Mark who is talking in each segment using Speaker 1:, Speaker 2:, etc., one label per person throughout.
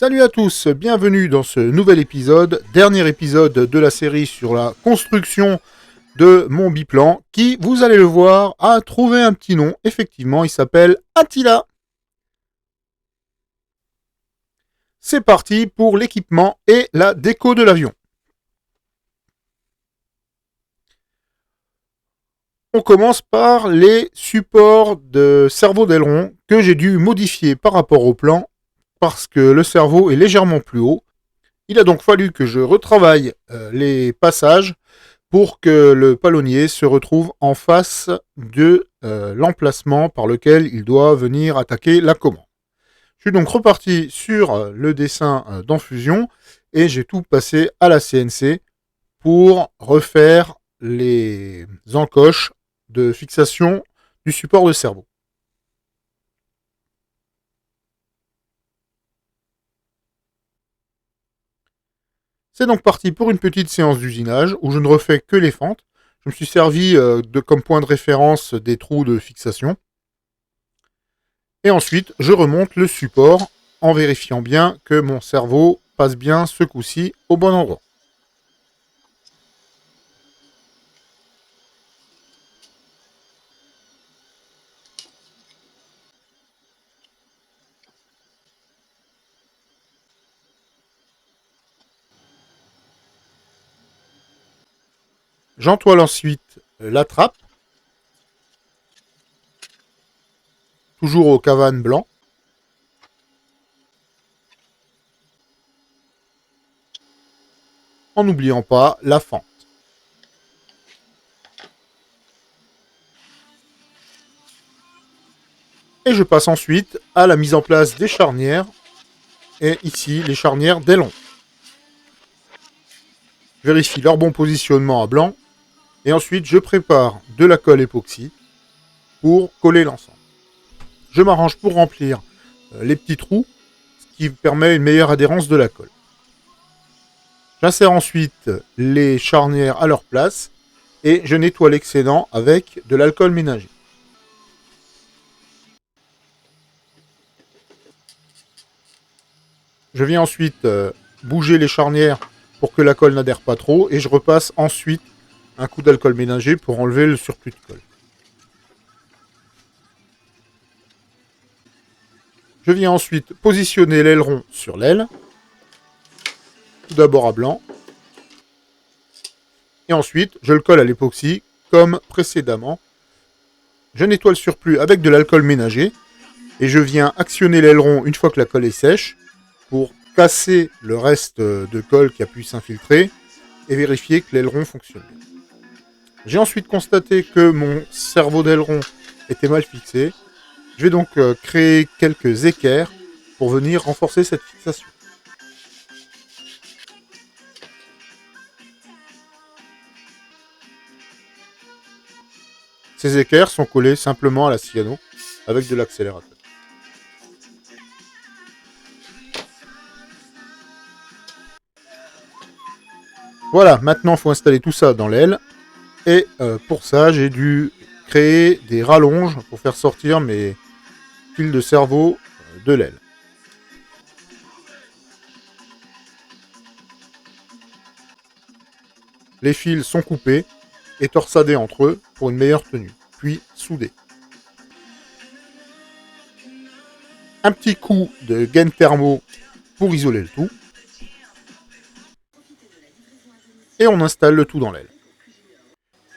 Speaker 1: Salut à tous, bienvenue dans ce nouvel épisode, dernier épisode de la série sur la construction de mon biplan, qui, vous allez le voir, a trouvé un petit nom. Effectivement, il s'appelle Attila. C'est parti pour l'équipement et la déco de l'avion. On commence par les supports de cerveau d'aileron que j'ai dû modifier par rapport au plan parce que le cerveau est légèrement plus haut. Il a donc fallu que je retravaille les passages pour que le palonnier se retrouve en face de l'emplacement par lequel il doit venir attaquer la commande. Je suis donc reparti sur le dessin d'enfusion et j'ai tout passé à la CNC pour refaire les encoches de fixation du support de cerveau. C'est donc parti pour une petite séance d'usinage où je ne refais que les fentes. Je me suis servi comme point de référence des trous de fixation. Et ensuite, je remonte le support en vérifiant bien que mon cerveau passe bien ce coup-ci au bon endroit. J'entoile ensuite la trappe, toujours au cavane blanc. En n'oubliant pas la fente. Et je passe ensuite à la mise en place des charnières, et ici les charnières d'aileron. Je vérifie leur bon positionnement à blanc, et ensuite je prépare de la colle époxy pour coller l'ensemble. Je m'arrange pour remplir les petits trous, ce qui permet une meilleure adhérence de la colle. J'insère ensuite les charnières à leur place et je nettoie l'excédent avec de l'alcool ménager. Je viens ensuite bouger les charnières pour que la colle n'adhère pas trop et je repasse ensuite un coup d'alcool ménager pour enlever le surplus de colle. Je viens ensuite positionner l'aileron sur l'aile, tout d'abord à blanc, et ensuite je le colle à l'époxy comme précédemment. Je nettoie le surplus avec de l'alcool ménager et je viens actionner l'aileron une fois que la colle est sèche pour casser le reste de colle qui a pu s'infiltrer et vérifier que l'aileron fonctionne. J'ai ensuite constaté que mon cerveau d'aileron était mal fixé. Je vais donc créer quelques équerres pour venir renforcer cette fixation. Ces équerres sont collées simplement à la cyano avec de l'accélérateur. Voilà, maintenant il faut installer tout ça dans l'aile. Et pour ça, j'ai dû créer des rallonges pour faire sortir mes fils de cerveau de l'aile. Les fils sont coupés et torsadés entre eux pour une meilleure tenue, puis soudés. Un petit coup de gaine thermo pour isoler le tout. Et on installe le tout dans l'aile.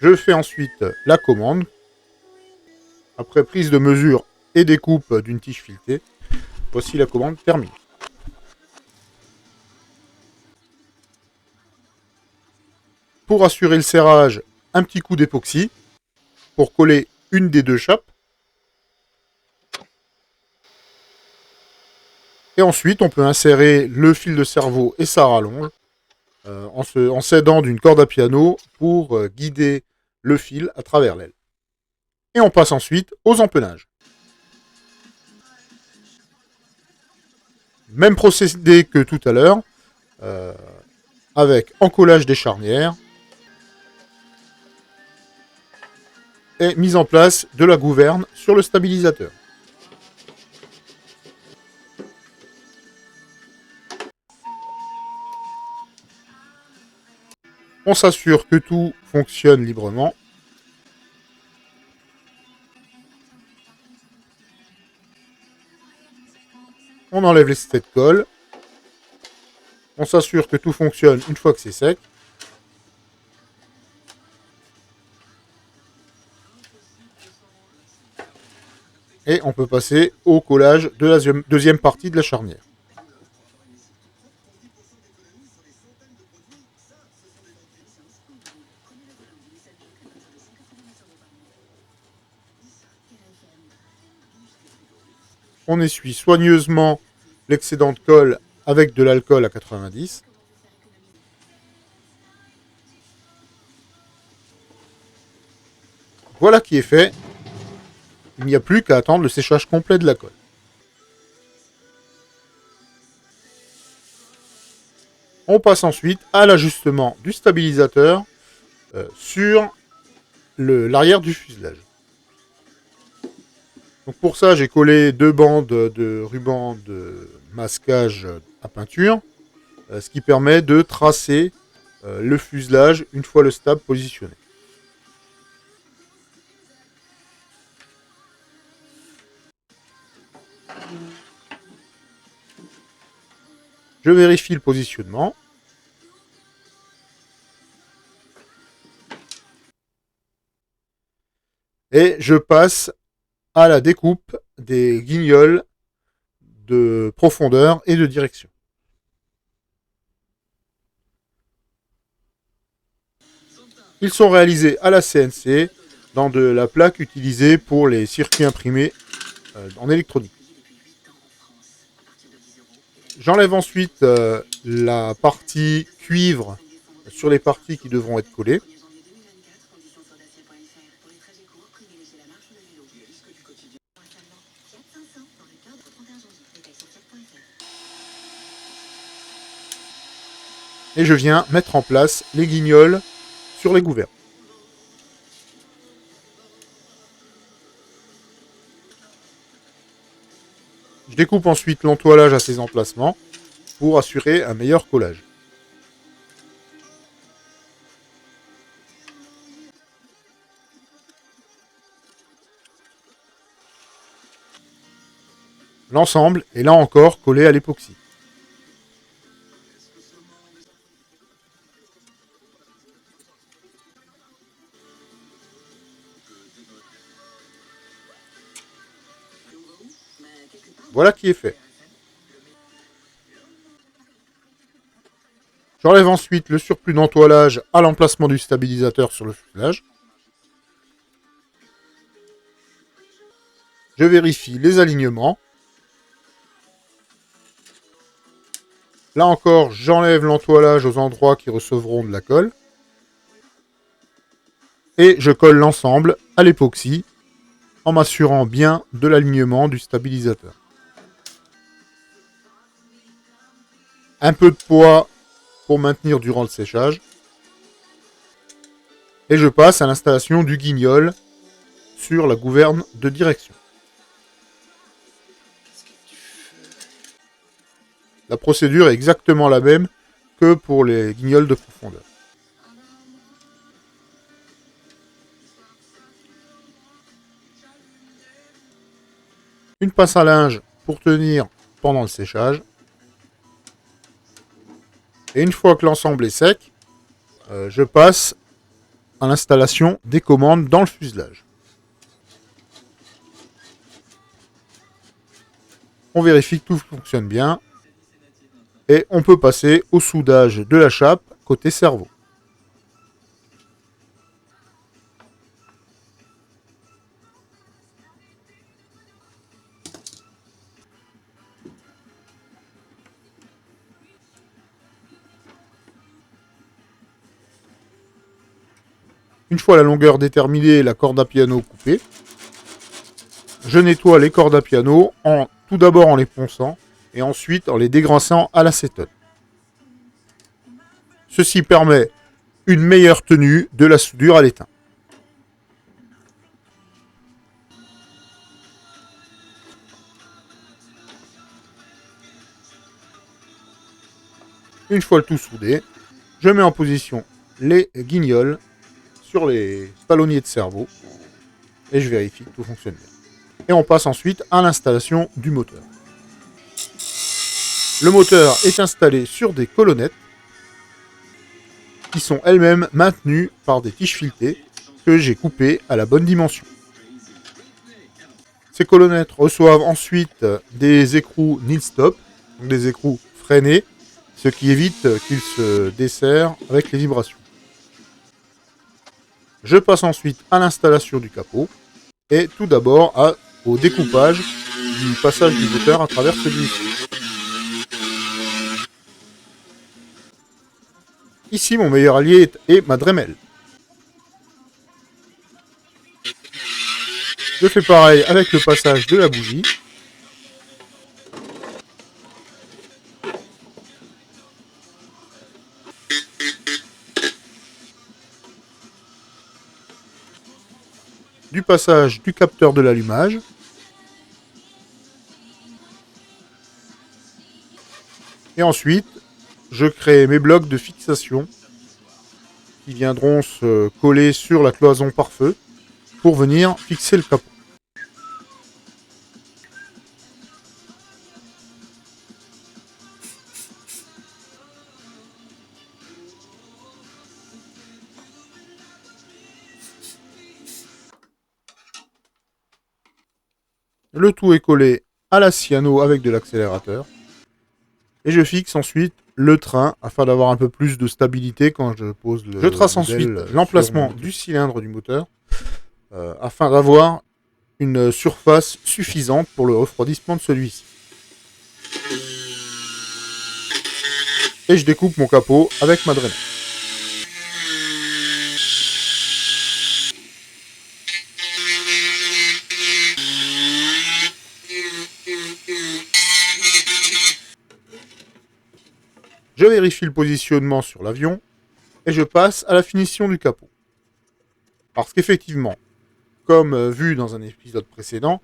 Speaker 1: Je fais ensuite la commande. Après prise de mesure et découpe d'une tige filetée, voici la commande terminée. Pour assurer le serrage, un petit coup d'époxy pour coller une des deux chapes. Et ensuite, on peut insérer le fil de cerveau et sa rallonge en s'aidant d'une corde à piano pour guider le fil à travers l'aile. Et on passe ensuite aux empennages. Même procédé que tout à l'heure, avec encollage des charnières et mise en place de la gouverne sur le stabilisateur. On s'assure que tout fonctionne librement. On enlève les excès de colle. On s'assure que tout fonctionne une fois que c'est sec. Et on peut passer au collage de la deuxième partie de la charnière. On essuie soigneusement l'excédent de colle avec de l'alcool à 90. Voilà qui est fait. Il n'y a plus qu'à attendre le séchage complet de la colle. On passe ensuite à l'ajustement du stabilisateur sur l'arrière du fuselage. Donc pour ça, j'ai collé 2 bandes de ruban de masquage à peinture, ce qui permet de tracer le fuselage une fois le stab positionné. Je vérifie le positionnement. Et je passe à la découpe des guignols de profondeur et de direction. Ils sont réalisés à la CNC dans de la plaque utilisée pour les circuits imprimés en électronique. J'enlève ensuite la partie cuivre sur les parties qui devront être collées. Et je viens mettre en place les guignols sur les gouvernes. Je découpe ensuite l'entoilage à ces emplacements pour assurer un meilleur collage. L'ensemble est là encore collé à l'époxy. Voilà qui est fait. J'enlève ensuite le surplus d'entoilage à l'emplacement du stabilisateur sur le fuselage. Je vérifie les alignements. Là encore, j'enlève l'entoilage aux endroits qui recevront de la colle. Et je colle l'ensemble à l'époxy en m'assurant bien de l'alignement du stabilisateur. Un peu de poids pour maintenir durant le séchage. Et je passe à l'installation du guignol sur la gouverne de direction. La procédure est exactement la même que pour les guignols de profondeur. Une pince à linge pour tenir pendant le séchage. Et une fois que l'ensemble est sec, je passe à l'installation des commandes dans le fuselage. On vérifie que tout fonctionne bien. Et on peut passer au soudage de la chape côté cerveau. Une fois la longueur déterminée et la corde à piano coupée, je nettoie les cordes à piano tout d'abord en les ponçant et ensuite en les dégraissant à l'acétone. Ceci permet une meilleure tenue de la soudure à l'étain. Une fois le tout soudé, je mets en position les guignols sur les palonniers de cerveau et je vérifie que tout fonctionne bien. Et on passe ensuite à l'installation du moteur. Le moteur est installé sur des colonnettes qui sont elles-mêmes maintenues par des tiges filetées que j'ai coupées à la bonne dimension. Ces colonnettes reçoivent ensuite des écrous nil stop, donc des écrous freinés, ce qui évite qu'ils se desserrent avec les vibrations. Je passe ensuite à l'installation du capot et tout d'abord au découpage du passage du moteur à travers celui-ci. Ici, mon meilleur allié est ma Dremel. Je fais pareil avec le passage de la bougie. Du passage du capteur de l'allumage. Et ensuite, je crée mes blocs de fixation qui viendront se coller sur la cloison pare-feu pour venir fixer le capot. Le tout est collé à la cyano avec de l'accélérateur. Et je fixe ensuite le train afin d'avoir un peu plus de stabilité quand je pose le. Je trace ensuite l'emplacement du cylindre du moteur afin d'avoir une surface suffisante pour le refroidissement de celui-ci. Et je découpe mon capot avec ma Dremel. Je vérifie le positionnement sur l'avion et je passe à la finition du capot. Parce qu'effectivement, comme vu dans un épisode précédent,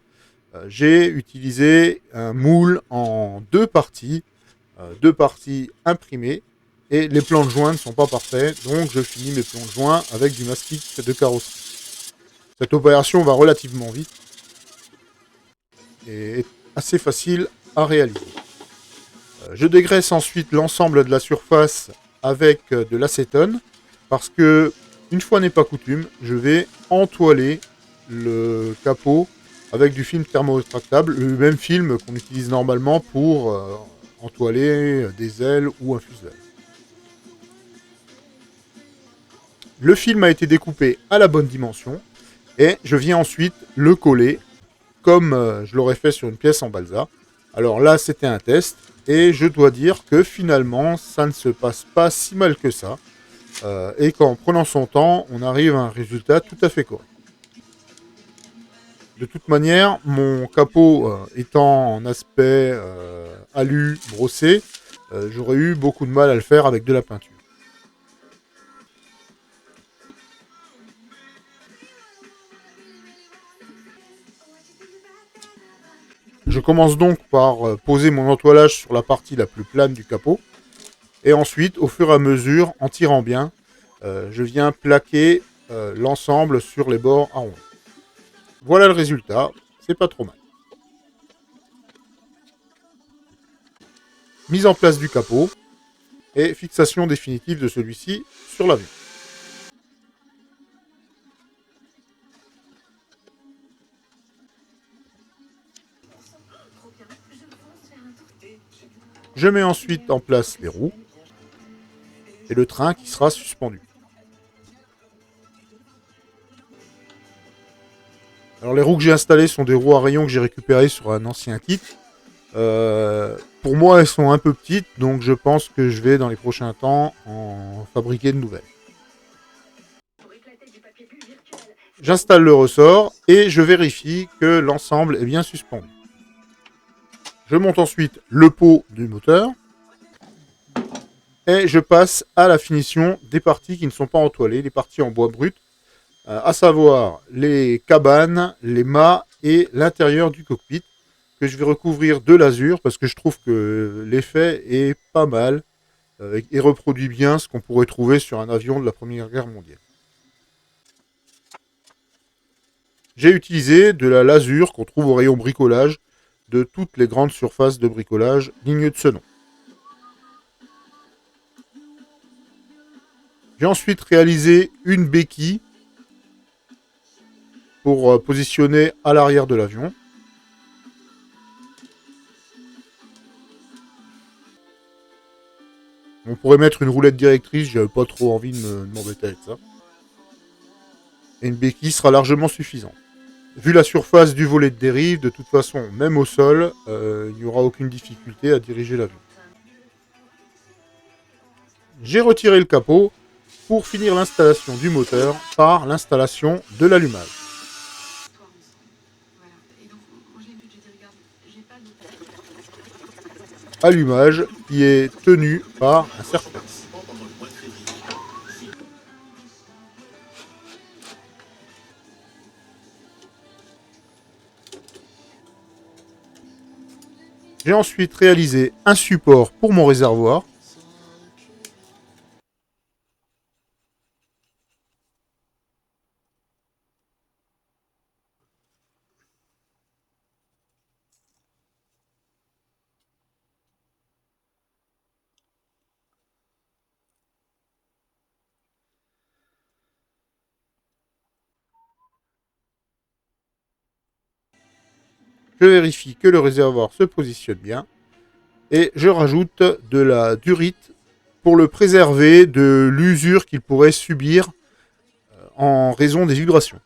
Speaker 1: j'ai utilisé un moule en deux parties imprimées, et les plans de joint ne sont pas parfaits, donc je finis mes plans de joint avec du mastic de carrosserie. Cette opération va relativement vite et est assez facile à réaliser. Je dégraisse ensuite l'ensemble de la surface avec de l'acétone, parce que, une fois n'est pas coutume, je vais entoiler le capot avec du film thermorétractable, le même film qu'on utilise normalement pour entoiler des ailes ou un fuselage. Le film a été découpé à la bonne dimension et je viens ensuite le coller comme je l'aurais fait sur une pièce en balsa. Alors là, c'était un test et je dois dire que finalement, ça ne se passe pas si mal que ça. Et qu'en prenant son temps, on arrive à un résultat tout à fait correct. De toute manière, mon capot étant en aspect alu brossé, j'aurais eu beaucoup de mal à le faire avec de la peinture. Je commence donc par poser mon entoilage sur la partie la plus plane du capot. Et ensuite, au fur et à mesure, en tirant bien, je viens plaquer l'ensemble sur les bords arrondis. Voilà le résultat, c'est pas trop mal. Mise en place du capot et fixation définitive de celui-ci sur l'avion. Je mets ensuite en place les roues et le train qui sera suspendu. Alors les roues que j'ai installées sont des roues à rayons que j'ai récupérées sur un ancien kit. Pour moi, elles sont un peu petites, donc je pense que je vais dans les prochains temps en fabriquer de nouvelles. J'installe le ressort et je vérifie que l'ensemble est bien suspendu. Je monte ensuite le pot du moteur et je passe à la finition des parties qui ne sont pas entoilées, les parties en bois brut, à savoir les cabanes, les mâts et l'intérieur du cockpit, que je vais recouvrir de l'azur parce que je trouve que l'effet est pas mal. et reproduit bien ce qu'on pourrait trouver sur un avion de la Première Guerre mondiale. J'ai utilisé de la lasure qu'on trouve au rayon bricolage de toutes les grandes surfaces de bricolage dignes de ce nom. J'ai ensuite réalisé une béquille pour positionner à l'arrière de l'avion. On pourrait mettre une roulette directrice, j'avais pas trop envie de m'embêter avec ça. Et une béquille sera largement suffisante. Vu la surface du volet de dérive, de toute façon, même au sol, il n'y aura aucune difficulté à diriger l'avion. J'ai retiré le capot pour finir l'installation du moteur par l'installation de l'allumage. Allumage qui est tenu par un serre-pièce. J'ai ensuite réalisé un support pour mon réservoir. Je vérifie que le réservoir se positionne bien. Et je rajoute de la durite pour le préserver de l'usure qu'il pourrait subir en raison des vibrations.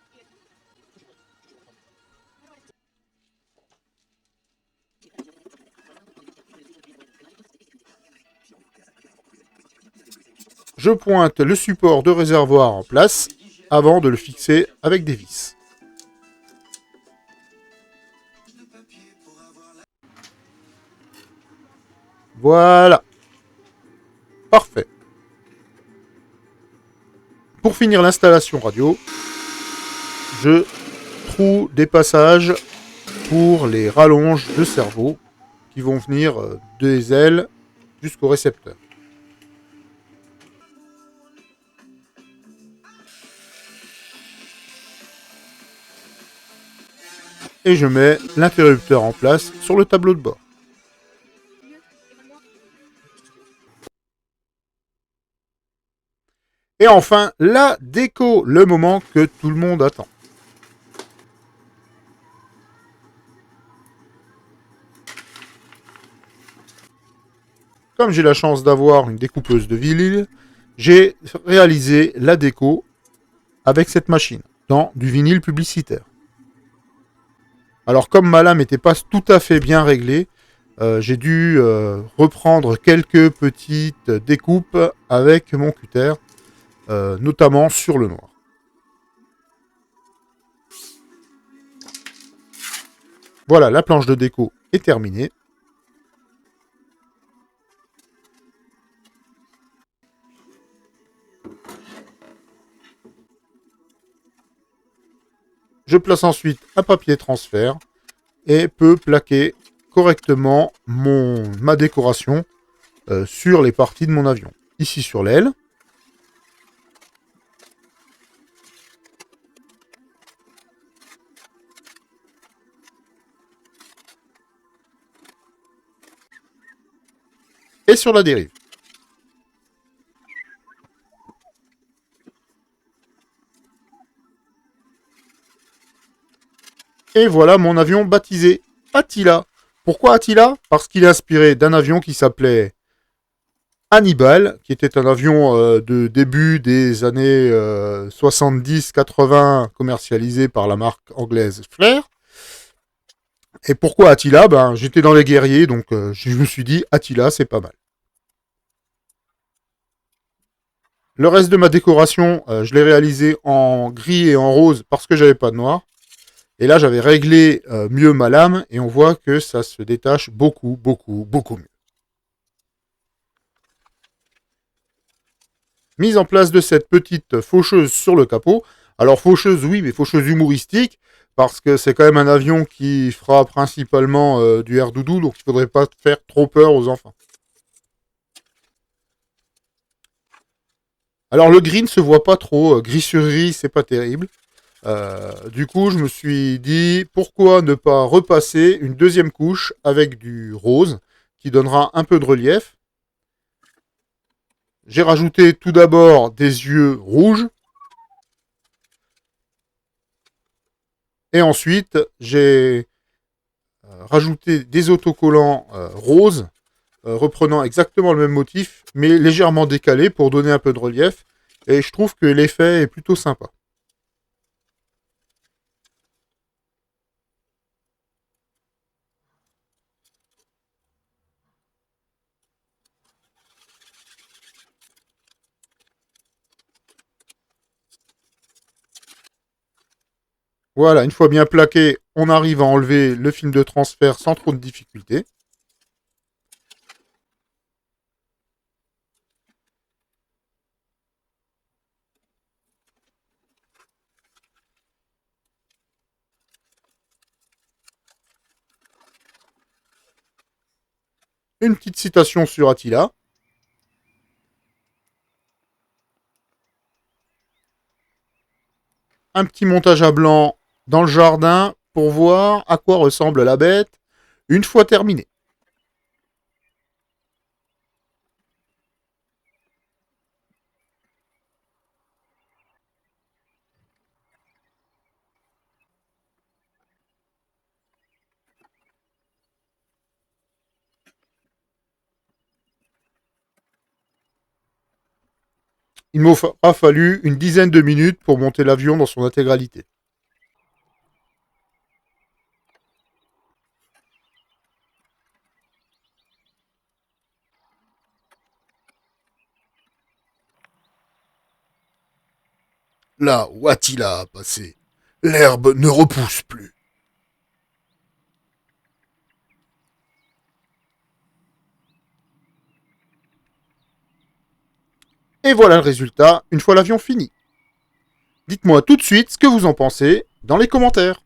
Speaker 1: Je pointe le support de réservoir en place avant de le fixer avec des vis. Voilà. Parfait. Pour finir l'installation radio, je troue des passages pour les rallonges de cerveau qui vont venir des ailes jusqu'au récepteur. Et je mets l'interrupteur en place sur le tableau de bord. Et enfin, la déco, le moment que tout le monde attend. Comme j'ai la chance d'avoir une découpeuse de vinyle, j'ai réalisé la déco avec cette machine, dans du vinyle publicitaire. Alors comme ma lame n'était pas tout à fait bien réglée, j'ai dû reprendre quelques petites découpes avec mon cutter, notamment sur le noir. Voilà, la planche de déco est terminée. Je place ensuite un papier transfert et peux plaquer correctement ma décoration sur les parties de mon avion. Ici sur l'aile. Et sur la dérive. Et voilà mon avion baptisé Attila. Pourquoi Attila? Parce qu'il est inspiré d'un avion qui s'appelait Hannibal, qui était un avion de début des années 70-80 commercialisé par la marque anglaise Flair. Et pourquoi Attila? J'étais dans les guerriers, donc je me suis dit Attila, c'est pas mal. Le reste de ma décoration, je l'ai réalisé en gris et en rose parce que j'avais pas de noir. Et là, j'avais réglé mieux ma lame et on voit que ça se détache beaucoup mieux. Mise en place de cette petite faucheuse sur le capot. Alors faucheuse, oui, mais faucheuse humoristique, parce que c'est quand même un avion qui fera principalement du air doudou, donc il ne faudrait pas faire trop peur aux enfants. Alors le gris ne se voit pas trop, gris sur gris, c'est pas terrible. Du coup, je me suis dit, pourquoi ne pas repasser une deuxième couche avec du rose, qui donnera un peu de relief. J'ai rajouté tout d'abord des yeux rouges. Et ensuite, j'ai rajouté des autocollants roses, reprenant exactement le même motif, mais légèrement décalé pour donner un peu de relief. Et je trouve que l'effet est plutôt sympa. Voilà, une fois bien plaqué, on arrive à enlever le film de transfert sans trop de difficulté. Une petite citation sur Attila. Un petit montage à blanc dans le jardin pour voir à quoi ressemble la bête une fois terminé. Il m'aura fallu une dizaine de minutes pour monter l'avion dans son intégralité. Là où Attila a passé, l'herbe ne repousse plus. Et voilà le résultat une fois l'avion fini. Dites-moi tout de suite ce que vous en pensez dans les commentaires.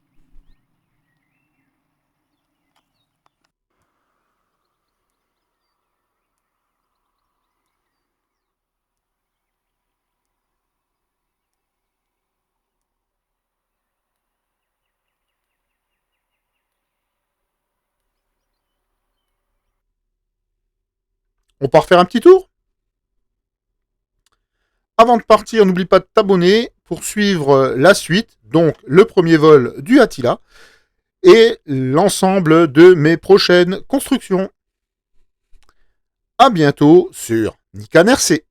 Speaker 1: On part faire un petit tour? Avant de partir, n'oublie pas de t'abonner pour suivre la suite, donc le premier vol du Attila et l'ensemble de mes prochaines constructions. À bientôt sur Nikan RC.